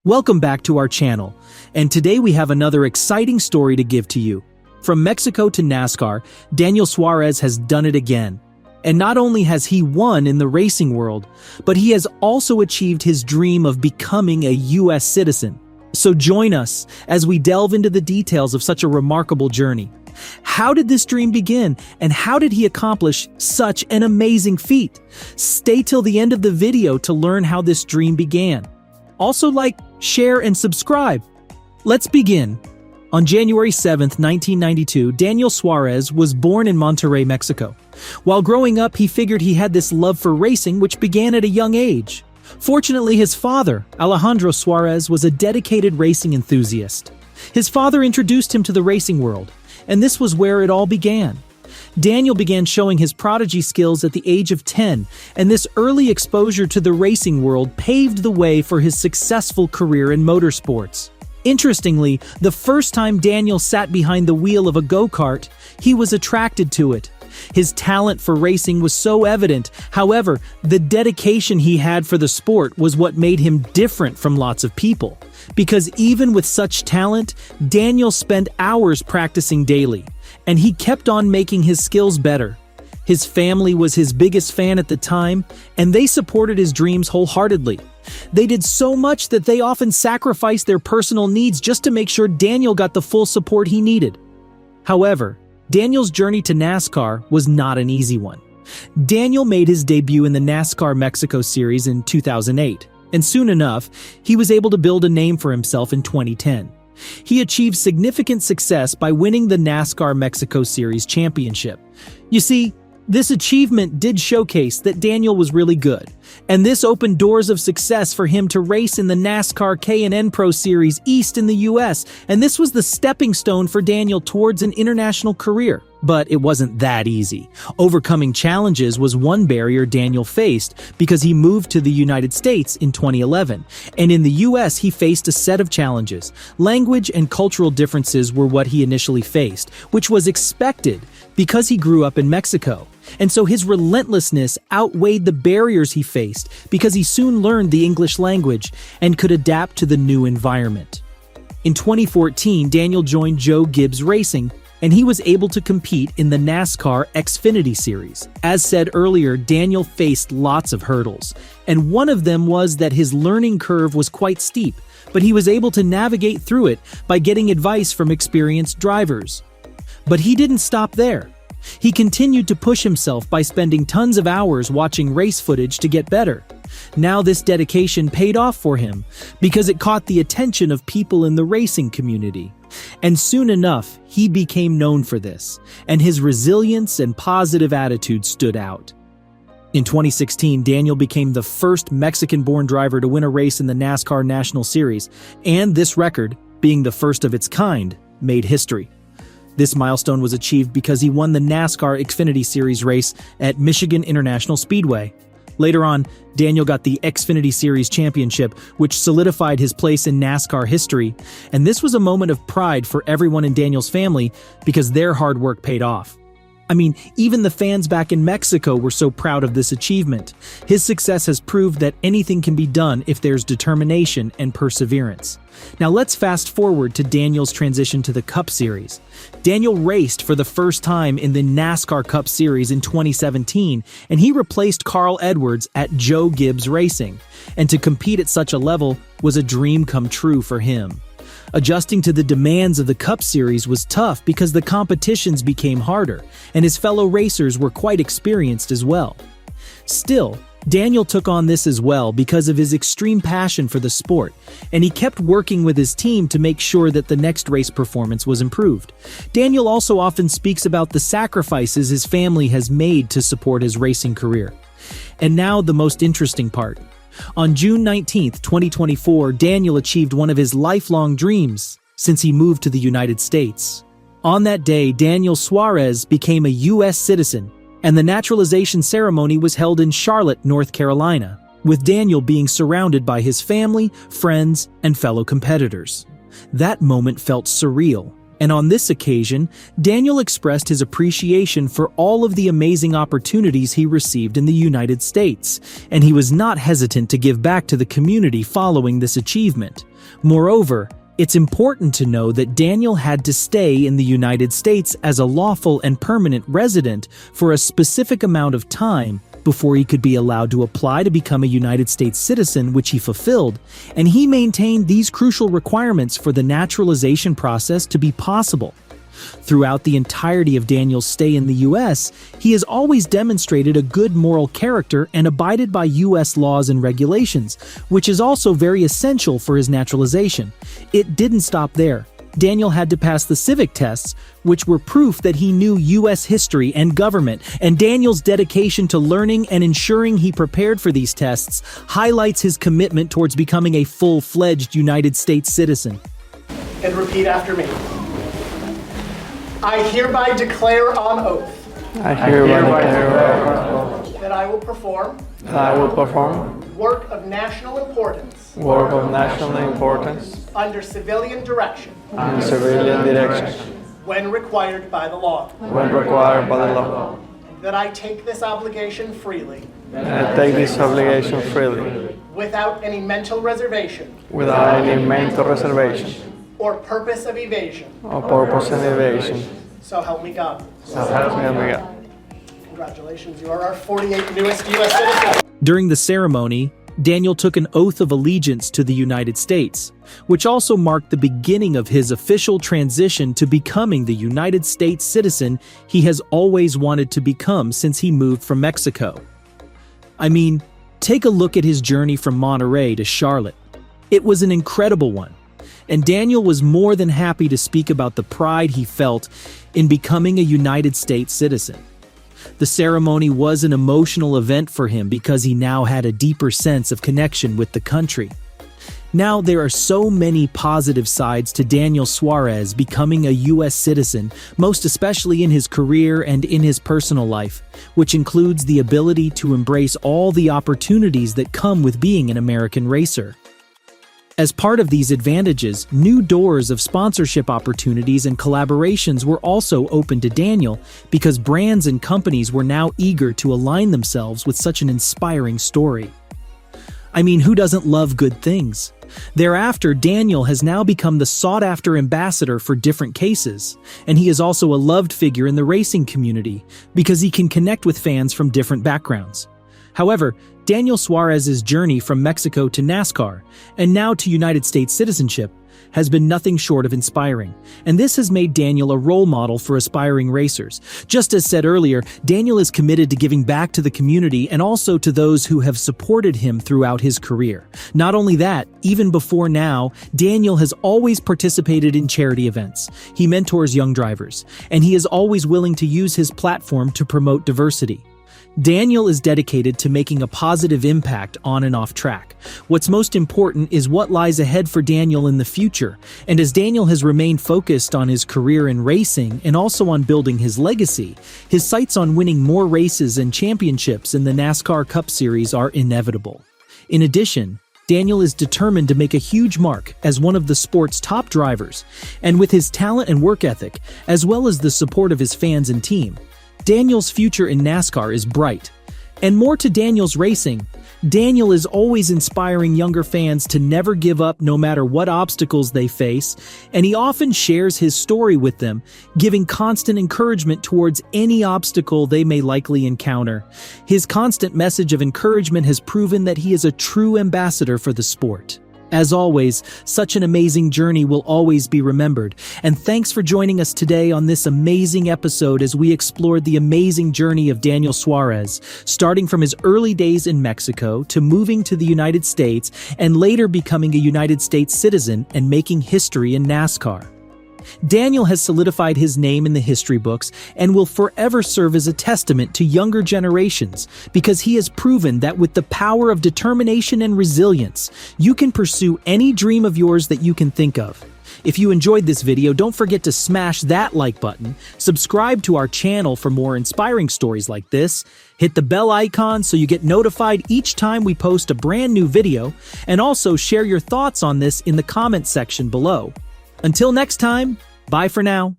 Welcome back to our channel, and today we have another exciting story to give to you. From Mexico to NASCAR, Daniel Suárez has done it again. And not only has he won in the racing world, but he has also achieved his dream of becoming a U.S. citizen. So join us as we delve into the details of such a remarkable journey. How did this dream begin, and how did he accomplish such an amazing feat? Stay till the end of the video to learn how this dream began. Also like, share, and subscribe. Let's begin. On January 7, 1992, Daniel Suárez was born in Monterrey, Mexico. While growing up, he figured he had this love for racing, which began at a young age. Fortunately, his father, Alejandro Suárez, was a dedicated racing enthusiast. His father introduced him to the racing world, and this was where it all began. Daniel began showing his prodigy skills at the age of 10, and this early exposure to the racing world paved the way for his successful career in motorsports. Interestingly, the first time Daniel sat behind the wheel of a go-kart, he was attracted to it. His talent for racing was so evident. However, the dedication he had for the sport was what made him different from lots of people. Because even with such talent, Daniel spent hours practicing daily, and he kept on making his skills better. His family was his biggest fan at the time, and they supported his dreams wholeheartedly. They did so much that they often sacrificed their personal needs just to make sure Daniel got the full support he needed. However, Daniel's journey to NASCAR was not an easy one. Daniel made his debut in the NASCAR Mexico Series in 2008, and soon enough, he was able to build a name for himself in 2010. He achieved significant success by winning the NASCAR Mexico Series championship. You see, this achievement did showcase that Daniel was really good, and this opened doors of success for him to race in the NASCAR K&N Pro Series East in the US, and this was the stepping stone for Daniel towards an international career. But it wasn't that easy. Overcoming challenges was one barrier Daniel faced because he moved to the United States in 2011, and in the US he faced a set of challenges. Language and cultural differences were what he initially faced, which was expected because he grew up in Mexico. And so his relentlessness outweighed the barriers he faced because he soon learned the English language and could adapt to the new environment. In 2014, Daniel joined Joe Gibbs Racing, and he was able to compete in the NASCAR Xfinity Series. As said earlier, Daniel faced lots of hurdles, and one of them was that his learning curve was quite steep, but he was able to navigate through it by getting advice from experienced drivers. But he didn't stop there. He continued to push himself by spending tons of hours watching race footage to get better. Now this dedication paid off for him because it caught the attention of people in the racing community. And soon enough, he became known for this, and his resilience and positive attitude stood out. In 2016, Daniel became the first Mexican-born driver to win a race in the NASCAR National Series, and this record, being the first of its kind, made history. This milestone was achieved because he won the NASCAR Xfinity Series race at Michigan International Speedway. Later on, Daniel got the Xfinity Series championship, which solidified his place in NASCAR history, and this was a moment of pride for everyone in Daniel's family because their hard work paid off. I mean, even the fans back in Mexico were so proud of this achievement. His success has proved that anything can be done if there's determination and perseverance. Now let's fast forward to Daniel's transition to the Cup Series. Daniel raced for the first time in the NASCAR Cup Series in 2017, and he replaced Carl Edwards at Joe Gibbs Racing. And to compete at such a level was a dream come true for him. Adjusting to the demands of the Cup Series was tough because the competitions became harder, and his fellow racers were quite experienced as well. Still, Daniel took on this as well because of his extreme passion for the sport, and he kept working with his team to make sure that the next race performance was improved. Daniel also often speaks about the sacrifices his family has made to support his racing career. And now the most interesting part. On June 19, 2024, Daniel achieved one of his lifelong dreams since he moved to the United States. On that day, Daniel Suárez became a U.S. citizen, and the naturalization ceremony was held in Charlotte, North Carolina, with Daniel being surrounded by his family, friends, and fellow competitors. That moment felt surreal, And on this occasion, Daniel expressed his appreciation for all of the amazing opportunities he received in the United States, and he was not hesitant to give back to the community following this achievement. Moreover, it's important to know that Daniel had to stay in the United States as a lawful and permanent resident for a specific amount of time before he could be allowed to apply to become a United States citizen, which he fulfilled, and he maintained these crucial requirements for the naturalization process to be possible. Throughout the entirety of Daniel's stay in the U.S., he has always demonstrated a good moral character and abided by U.S. laws and regulations, which is also very essential for his naturalization. It didn't stop there. Daniel had to pass the civic tests, which were proof that he knew U.S. history and government, and Daniel's dedication to learning and ensuring he prepared for these tests highlights his commitment towards becoming a full-fledged United States citizen. And repeat after me. I hereby declare on oath. I hereby declare on oath that I will perform. that I will perform Work of national importance. work of national importance Under civilian direction. and civilian direction When required by the law. when required by the law. That I take this obligation freely. And I take this obligation freely, Without any mental reservation. without any mental reservation Or purpose of evasion. or purpose of evasion. So help me God. So help me God. Congratulations, you are our 48th newest U.S. citizen. During the ceremony, Daniel took an oath of allegiance to the United States, which also marked the beginning of his official transition to becoming the United States citizen he has always wanted to become since he moved from Mexico. I mean, take a look at his journey from Monterrey to Charlotte. It was an incredible one, and Daniel was more than happy to speak about the pride he felt in becoming a United States citizen. The ceremony was an emotional event for him because he now had a deeper sense of connection with the country. Now there are so many positive sides to Daniel Suárez becoming a U.S. citizen, most especially in his career and in his personal life, which includes the ability to embrace all the opportunities that come with being an American racer. As part of these advantages, new doors of sponsorship opportunities and collaborations were also open to Daniel because brands and companies were now eager to align themselves with such an inspiring story. I mean, who doesn't love good things? Thereafter, Daniel has now become the sought-after ambassador for different cases, and he is also a loved figure in the racing community because he can connect with fans from different backgrounds. However, Daniel Suárez's journey from Mexico to NASCAR, and now to United States citizenship, has been nothing short of inspiring, and this has made Daniel a role model for aspiring racers. Just as said earlier, Daniel is committed to giving back to the community and also to those who have supported him throughout his career. Not only that, even before now, Daniel has always participated in charity events. He mentors young drivers, and he is always willing to use his platform to promote diversity. Daniel is dedicated to making a positive impact on and off track. What's most important is what lies ahead for Daniel in the future, and as Daniel has remained focused on his career in racing and also on building his legacy, his sights on winning more races and championships in the NASCAR Cup Series are inevitable. In addition, Daniel is determined to make a huge mark as one of the sport's top drivers, and with his talent and work ethic, as well as the support of his fans and team, Daniel's future in NASCAR is bright. And more to Daniel's racing, Daniel is always inspiring younger fans to never give up no matter what obstacles they face, and he often shares his story with them, giving constant encouragement towards any obstacle they may likely encounter. His constant message of encouragement has proven that he is a true ambassador for the sport. As always, such an amazing journey will always be remembered, and thanks for joining us today on this amazing episode as we explored the amazing journey of Daniel Suárez, starting from his early days in Mexico to moving to the United States and later becoming a United States citizen and making history in NASCAR. Daniel has solidified his name in the history books and will forever serve as a testament to younger generations because he has proven that with the power of determination and resilience, you can pursue any dream of yours that you can think of. If you enjoyed this video, don't forget to smash that like button, subscribe to our channel for more inspiring stories like this, hit the bell icon so you get notified each time we post a brand new video, and also share your thoughts on this in the comment section below. Until next time, Bye for now.